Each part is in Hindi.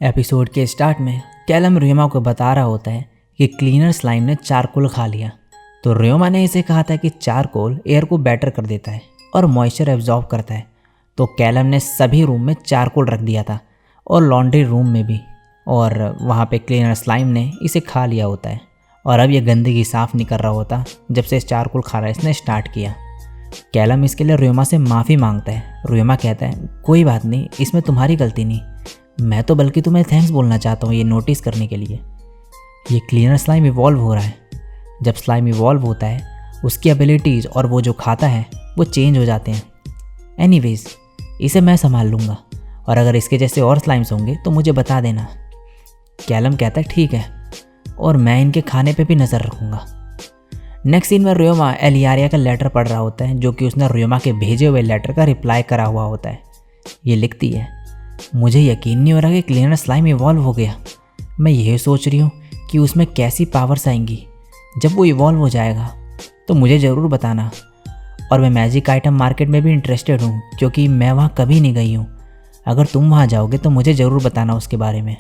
एपिसोड के स्टार्ट में कैलम रियोमा को बता रहा होता है कि क्लीनर स्लाइम ने चारकोल खा लिया। तो रियोमा ने इसे कहा था कि चारकोल एयर को बेटर कर देता है और मॉइस्चर एब्जॉर्ब करता है। तो कैलम ने सभी रूम में चारकोल रख दिया था और लॉन्ड्री रूम में भी, और वहाँ पे क्लीनर स्लाइम ने इसे खा लिया होता है और अब ये गंदगी साफ़ नहीं कर रहा होता जब से इस चारकोल खाना इसने स्टार्ट किया। कैलम इसके लिए रियोमा से माफ़ी मांगता है। रियोमा कहता है कोई बात नहीं, इसमें तुम्हारी गलती नहीं, मैं तो बल्कि तुम्हें थैंक्स बोलना चाहता हूँ ये नोटिस करने के लिए। ये क्लीनर स्लाइम इवॉल्व हो रहा है। जब स्लाइम इवॉल्व होता है उसकी एबिलिटीज़ और वो जो खाता है वो चेंज हो जाते हैं। एनीवेज, इसे मैं संभाल लूँगा और अगर इसके जैसे और स्लाइम्स होंगे तो मुझे बता देना। कैलम कहता है ठीक है, और मैं इनके खाने पे भी नज़र रखूँगा। नेक्स्ट सीन में रियोमा एलियारिया का लेटर पढ़ रहा होता है जो कि उसने रियोमा के भेजे हुए लेटर का रिप्लाई करा हुआ होता है। ये लिखती है, मुझे यकीन नहीं हो रहा कि क्लीनर स्लाइम इवॉल्व हो गया। मैं यही सोच रही हूँ कि उसमें कैसी पावर्स आएंगी। जब वो इवॉल्व हो जाएगा तो मुझे ज़रूर बताना। और मैं मैजिक आइटम मार्केट में भी इंटरेस्टेड हूँ क्योंकि मैं वहाँ कभी नहीं गई हूँ। अगर तुम वहाँ जाओगे तो मुझे ज़रूर बताना उसके बारे में।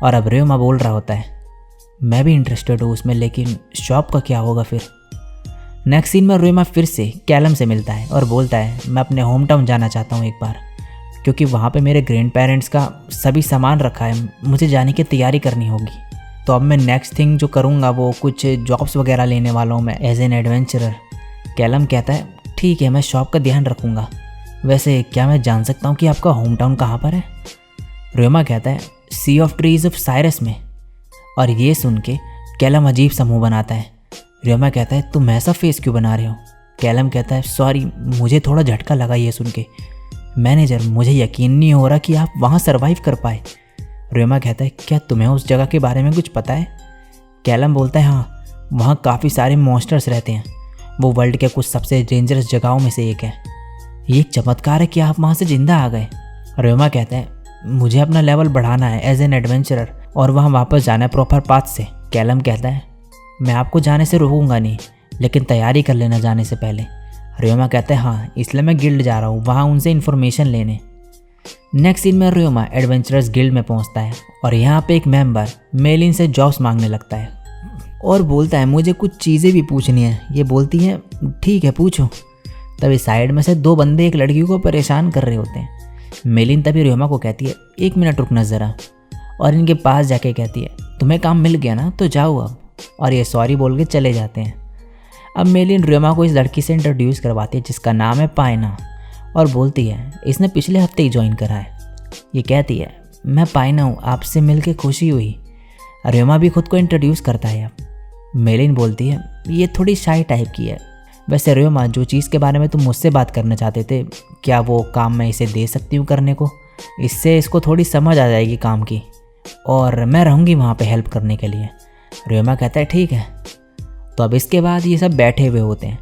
और अब रियोमा बोल रहा होता है, मैं भी इंटरेस्टेड हूँ उसमें, लेकिन शॉप का क्या होगा फिर। नेक्स्ट सीन में रियोमा फिर से कैलम से मिलता है और बोलता है, मैं अपने होम टाउन जाना चाहता हूँ एक बार, क्योंकि वहाँ पे मेरे ग्रैंड पेरेंट्स का सभी सामान रखा है, मुझे जाने की तैयारी करनी होगी। तो अब मैं नेक्स्ट थिंग जो करूँगा वो कुछ जॉब्स वगैरह लेने वाला हूँ मैं एज एन एडवेंचरर। कैलम कहता है ठीक है, मैं शॉप का ध्यान रखूँगा। वैसे क्या मैं जान सकता हूँ कि आपका होम टाउन कहाँ पर है? रियोमा कहता है सी ऑफ ट्रीज ऑफ साइरस में। और ये सुन के कैलम अजीब सा मुँह बनाता है। रियोमा कहता है तुम ऐसा फेस क्यों बना रहे हो? कैलम कहता है सॉरी, मुझे थोड़ा झटका लगा ये सुन के। मैनेजर, मुझे यकीन नहीं हो रहा कि आप वहाँ सरवाइव कर पाए। रियोमा कहता है क्या तुम्हें उस जगह के बारे में कुछ पता है? कैलम बोलता है हाँ, वहाँ काफ़ी सारे मॉन्स्टर्स रहते हैं। वो वर्ल्ड के कुछ सबसे डेंजरस जगहों में से एक है। ये एक चमत्कार है कि आप वहाँ से जिंदा आ गए। रियोमा कहता है मुझे अपना लेवल बढ़ाना है एज एन एडवेंचरर और वहाँ वापस जाना है प्रॉपर पाथ से। कैलम कहता है मैं आपको जाने से रोकूंगा नहीं, लेकिन तैयारी कर लेना जाने से पहले। रियोमा कहता है हाँ, इसलिए मैं गिल्ड जा रहा हूँ वहाँ उनसे इन्फॉर्मेशन लेने। नेक्स्ट सीन में रियोमा एडवेंचरर्स गिल्ड में पहुँचता है और यहाँ पे एक मेंबर मेलिन से जॉब्स मांगने लगता है और बोलता है मुझे कुछ चीज़ें भी पूछनी है। ये बोलती है ठीक है पूछो। तभी साइड में से दो बंदे एक लड़की को परेशान कर रहे होते हैं। मेलिन तभी रियोमा को कहती है एक मिनट रुकना ज़रा, और इनके पास जाके कहती है तुम्हें काम मिल गया ना, तो जाओ अब। और ये सॉरी बोल के चले जाते हैं। अब मेलिन रियोमा को इस लड़की से इंट्रोड्यूस करवाती है जिसका नाम है पाइना, और बोलती है इसने पिछले हफ्ते ही ज्वाइन करा है। ये कहती है मैं पाइना हूँ, आपसे मिलके खुशी हुई। रियोमा भी खुद को इंट्रोड्यूस करता है। अब मेलिन बोलती है ये थोड़ी शाई टाइप की है। वैसे रियोमा, जो चीज़ के बारे में तुम मुझसे बात करना चाहते थे, क्या वो काम मैं इसे दे सकती हूँ करने को? इससे इसको थोड़ी समझ आ जाएगी काम की, और मैं रहूँगी वहाँ पे हेल्प करने के लिए। रियोमा कहता है ठीक है। तो अब इसके बाद ये सब बैठे हुए होते हैं।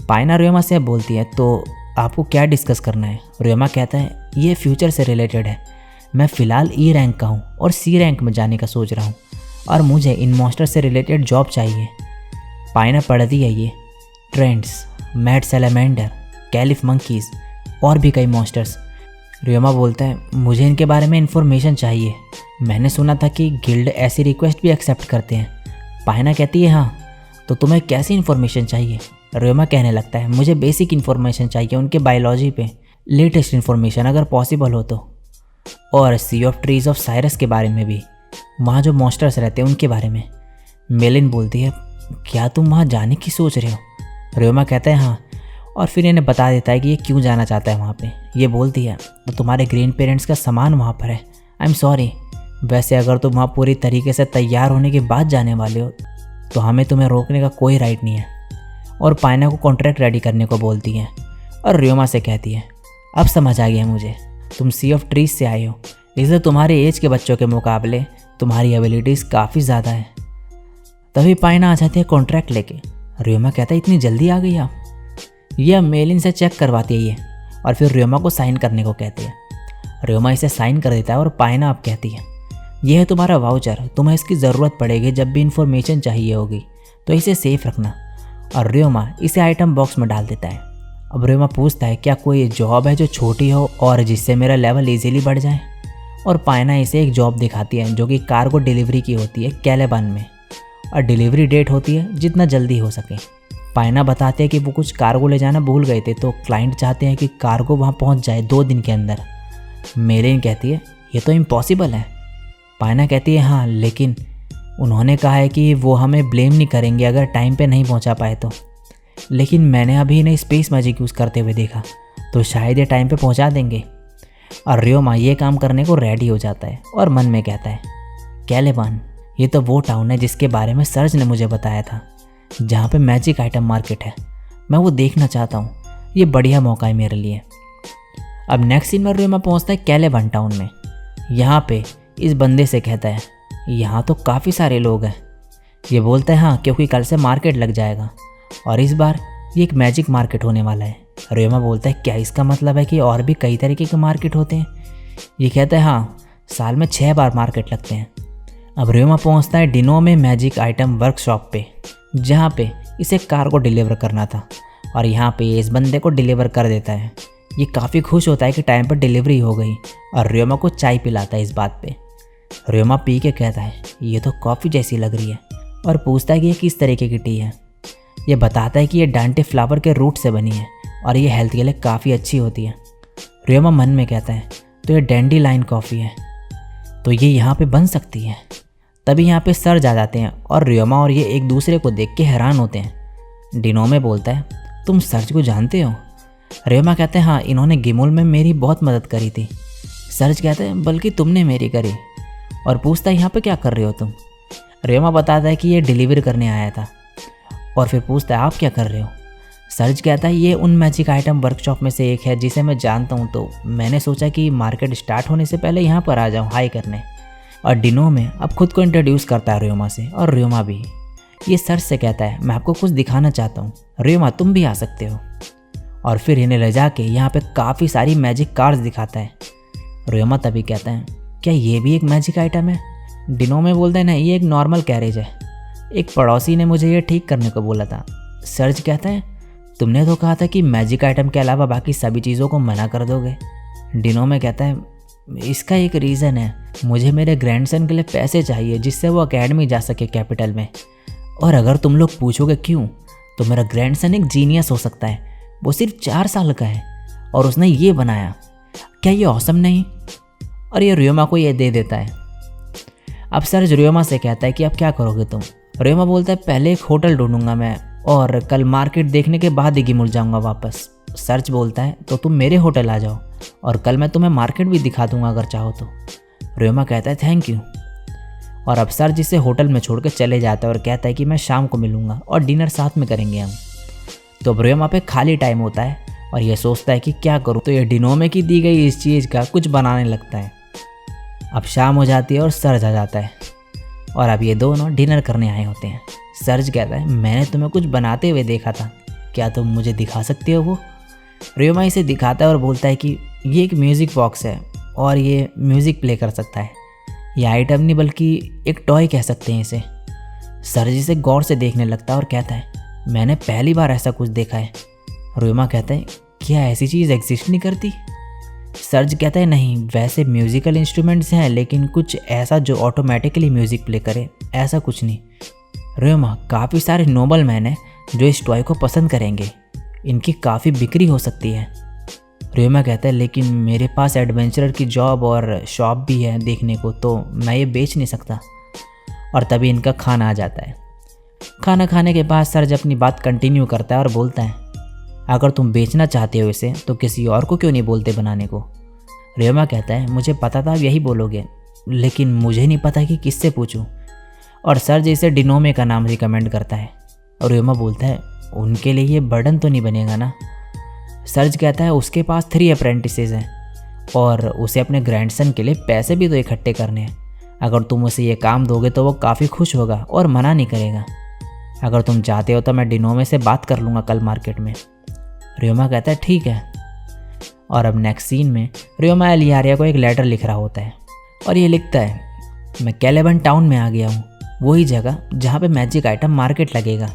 पाइना रियोमा से बोलती है तो आपको क्या डिस्कस करना है? रियोमा कहता है ये फ्यूचर से रिलेटेड है। मैं फ़िलहाल ई रैंक का हूँ और सी रैंक में जाने का सोच रहा हूँ, और मुझे इन मॉन्स्टर से रिलेटेड जॉब चाहिए। पाइना पढ़ती है ये trends, mad salamander, caliph monkeys और भी कई मॉन्स्टर्स। रियोमा बोलता है मुझे इनके बारे में इन्फॉर्मेशन चाहिए। मैंने सुना था कि गिल्ड ऐसी रिक्वेस्ट भी एक्सेप्ट करते हैं। पाइना कहती है हाँ, तो तुम्हें कैसी इन्फॉर्मेशन चाहिए? रियोमा कहने लगता है मुझे बेसिक इन्फॉर्मेशन चाहिए उनके बायोलॉजी पे, लेटेस्ट इन्फॉर्मेशन अगर पॉसिबल हो तो, और सी ऑफ ट्रीज ऑफ साइरस के बारे में भी, वहाँ जो मॉन्स्टर्स रहते हैं उनके बारे में। मेलिन बोलती है क्या तुम वहाँ जाने की सोच रहे हो? रियोमा कहता है हाँ, और फिर इन्हें बता देता है कि ये क्यों जाना चाहता है वहाँ पे। ये बोलती है तो तुम्हारे ग्रैंड पेरेंट्स का सामान वहाँ पर है। आई एम सॉरी, वैसे अगर तुम वहाँ पूरी तरीके से तैयार होने के बाद जाने वाले हो तो हमें तुम्हें रोकने का कोई राइट नहीं है। और पाइना को कॉन्ट्रैक्ट रेडी करने को बोलती है, और रियोमा से कहती है अब समझ आ गया मुझे, तुम सी ऑफ ट्रीज से आए हो, इसलिए तुम्हारे एज के बच्चों के मुकाबले तुम्हारी एबिलिटीज़ काफ़ी ज़्यादा है। तभी पाइना आ जाती है कॉन्ट्रैक्ट लेके। रियोमा कहता है इतनी जल्दी आ गई आप? यह मेलिन से चेक करवाती है ये, और फिर र्योमा को साइन करने को कहती है। र्योमा इसे साइन कर देता है और पायना अब कहती है, यह है तुम्हारा वाउचर, तुम्हें इसकी ज़रूरत पड़ेगी जब भी इन्फॉर्मेशन चाहिए होगी, तो इसे सेफ रखना। और र्योमा इसे आइटम बॉक्स में डाल देता है। अब र्योमा पूछता है क्या कोई जॉब है जो छोटी हो और जिससे मेरा लेवल इजीली बढ़ जाए। और पायना इसे एक जॉब दिखाती है जो कि कार्गो डिलीवरी की होती है कैलेबन में, और डिलीवरी डेट होती है जितना जल्दी हो सके। पायना बताते हैं कि वो कुछ कार्गो ले जाना भूल गए थे, तो क्लाइंट चाहते हैं कि कार्गो वहाँ पहुँच जाए 2 दिन के अंदर। मेलिन कहती है ये तो इम्पॉसिबल है। पायना कहती है हाँ, लेकिन उन्होंने कहा है कि वो हमें ब्लेम नहीं करेंगे अगर टाइम पे नहीं पहुँचा पाए तो। लेकिन मैंने अभी इन्हें स्पेस मैजिक यूज़ करते हुए देखा, तो शायद ये टाइम पे पहुँचा देंगे। और र्योमा ये काम करने को रेडी हो जाता है और मन में कहता है कैलेबन, ये तो वो टाउन है जिसके बारे में सर्ज ने मुझे बताया था, जहाँ पे मैजिक आइटम मार्केट है। मैं वो देखना चाहता हूँ, ये बढ़िया मौका है मेरे लिए। अब नेक्स्ट सीन में र्योमा पहुँचता है कैलेबन टाउन में। यहाँ पे इस बंदे से कहता है यहाँ तो काफ़ी सारे लोग हैं। ये बोलता है हाँ, क्योंकि कल से मार्केट लग जाएगा और इस बार ये एक मैजिक मार्केट होने वाला है। र्योमा बोलता है क्या इसका मतलब है कि और भी कई तरीके के मार्केट होते हैं? ये कहता है हाँ, साल में 6 बार मार्केट लगते हैं। अब र्योमा पहुंचता है डिनो में मैजिक आइटम वर्कशॉप पे, जहाँ पे इसे कार को डिलीवर करना था, और यहाँ पे इस बंदे को डिलीवर कर देता है। ये काफ़ी खुश होता है कि टाइम पर डिलीवरी हो गई और र्योमा को चाय पिलाता है इस बात पे। र्योमा पी के कहता है ये तो कॉफ़ी जैसी लग रही है, और पूछता है कि ये किस तरीके की टी है। ये बताता है कि ये डांटे फ्लावर के रूट से बनी है और ये हेल्थ के लिए काफ़ी अच्छी होती है। र्योमा मन में कहता है तो ये डैंडीलाइन कॉफ़ी है, तो ये यहाँ पे बन सकती है। तभी यहाँ पे सर्ज आ जाते हैं और र्योमा और ये एक दूसरे को देख के हैरान होते हैं। डिनोमे बोलता है तुम सर्ज को जानते हो? र्योमा कहते हैं हाँ, इन्होंने गिमुल में मेरी बहुत मदद करी थी। सर्ज कहते हैं बल्कि तुमने मेरी करी, और पूछता है यहाँ पे क्या कर रहे हो तुम? र्योमा बताता है कि ये डिलीवर करने आया था, और फिर पूछता है आप क्या कर रहे हो? सर्ज कहता है ये उन मैजिक आइटम वर्कशॉप में से एक है जिसे मैं जानता हूँ, तो मैंने सोचा कि मार्केट स्टार्ट होने से पहले यहाँ पर आ जाऊँ हाई करने। और डिनो में अब खुद को इंट्रोड्यूस करता है र्योमा से, और र्योमा भी। ये सर्ज से कहता है मैं आपको कुछ दिखाना चाहता हूँ, र्योमा तुम भी आ सकते हो। और फिर इन्हें ले जाके यहाँ पे काफ़ी सारी मैजिक कार्स दिखाता है। र्योमा तभी कहता है क्या ये भी एक मैजिक आइटम है? डिनो में बोलते हैं नहीं, ये एक नॉर्मल कैरेज है, एक पड़ोसी ने मुझे ये ठीक करने को बोला था। सर्ज कहता है तुमने तो कहा था कि मैजिक आइटम के अलावा बाकी सभी चीज़ों को मना कर दोगे। डिनो में कहता है इसका एक रीज़न है, मुझे मेरे ग्रैंडसन के लिए पैसे चाहिए जिससे वो एकेडमी जा सके कैपिटल में। और अगर तुम लोग पूछोगे क्यों, तो मेरा ग्रैंडसन एक जीनियस हो सकता है, वो सिर्फ 4 साल का है और उसने ये बनाया, क्या ये ऑसम नहीं? और ये र्योमा को ये दे देता है। अब सर्ज र्योमा से कहता है कि अब क्या करोगे तुम? र्योमा बोलता है पहले एक होटल ढूंढूंगा मैं, और कल मार्केट देखने के बाद ही गिमुल जाऊंगा वापस। सर्ज बोलता है तो तुम मेरे होटल आ जाओ और कल मैं तुम्हें मार्केट भी दिखा दूंगा अगर चाहो तो। र्योमा कहता है थैंक यू। और अब सर्ज इसे होटल में छोड़ के चले जाता है और कहता है कि मैं शाम को मिलूंगा और डिनर साथ में करेंगे हम। तो अब र्योमा पे खाली टाइम होता है और ये सोचता है कि क्या करूँ, तो ये डिनोमे की दी गई इस चीज़ का कुछ बनाने लगता है। अब शाम हो जाती है और सर्ज आ जाता है, और अब ये दोनों डिनर करने आए होते हैं। सर्ज कहता है मैंने तुम्हें कुछ बनाते हुए देखा था, क्या तुम मुझे दिखा सकते हो वो? र्योमा इसे दिखाता है और बोलता है कि ये एक म्यूज़िक बॉक्स है और ये म्यूज़िक प्ले कर सकता है। ये आइटम नहीं बल्कि एक टॉय कह सकते हैं इसे। सर्ज इसे गौर से देखने लगता है और कहता है मैंने पहली बार ऐसा कुछ देखा है। र्योमा कहता है क्या ऐसी चीज़ एग्जिस्ट नहीं करती? सर्ज कहता है नहीं, वैसे म्यूज़िकल इंस्ट्रूमेंट्स हैं लेकिन कुछ ऐसा जो ऑटोमेटिकली म्यूज़िक प्ले करे, ऐसा कुछ नहीं। र्योमा काफ़ी सारे नोबल मैन हैं जो इस टॉय को पसंद करेंगे, इनकी काफ़ी बिक्री हो सकती है। र्योमा कहता है लेकिन मेरे पास एडवेंचरर की जॉब और शॉप भी है देखने को, तो मैं ये बेच नहीं सकता। और तभी इनका खाना आ जाता है। खाना खाने के बाद सर्ज अपनी बात कंटिन्यू करता है और बोलता है अगर तुम बेचना चाहते हो इसे तो किसी और को क्यों नहीं बोलते बनाने को? र्योमा कहता है मुझे पता था आप यही बोलोगे, लेकिन मुझे नहीं पता कि किससे पूछूं। और सर्ज इसे डिनोमे का नाम रिकमेंड करता है, और र्योमा बोलता है उनके लिए ये बर्डन तो नहीं बनेगा ना? सर्ज कहता है उसके पास 3 अप्रेंटिसेस हैं और उसे अपने ग्रैंडसन के लिए पैसे भी तो इकट्ठे करने हैं। अगर तुम उसे ये काम दोगे तो वो काफ़ी खुश होगा और मना नहीं करेगा। अगर तुम चाहते हो तो मैं डिनोमे से बात कर लूँगा कल मार्केट में। रियोमा कहता है ठीक है। और अब नेक्स्ट सीन में रियोमा एलियारिया को एक लेटर लिख रहा होता है और ये लिखता है, मैं कैलेबन टाउन में आ गया हूँ, वही जगह जहाँ पे मैजिक आइटम मार्केट लगेगा।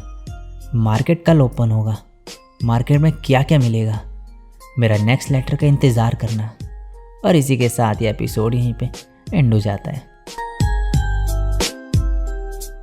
मार्केट कल ओपन होगा, मार्केट में क्या क्या मिलेगा, मेरा नेक्स्ट लेटर का इंतज़ार करना। और इसी के साथ ये एपिसोड यहीं पे एंड हो जाता है।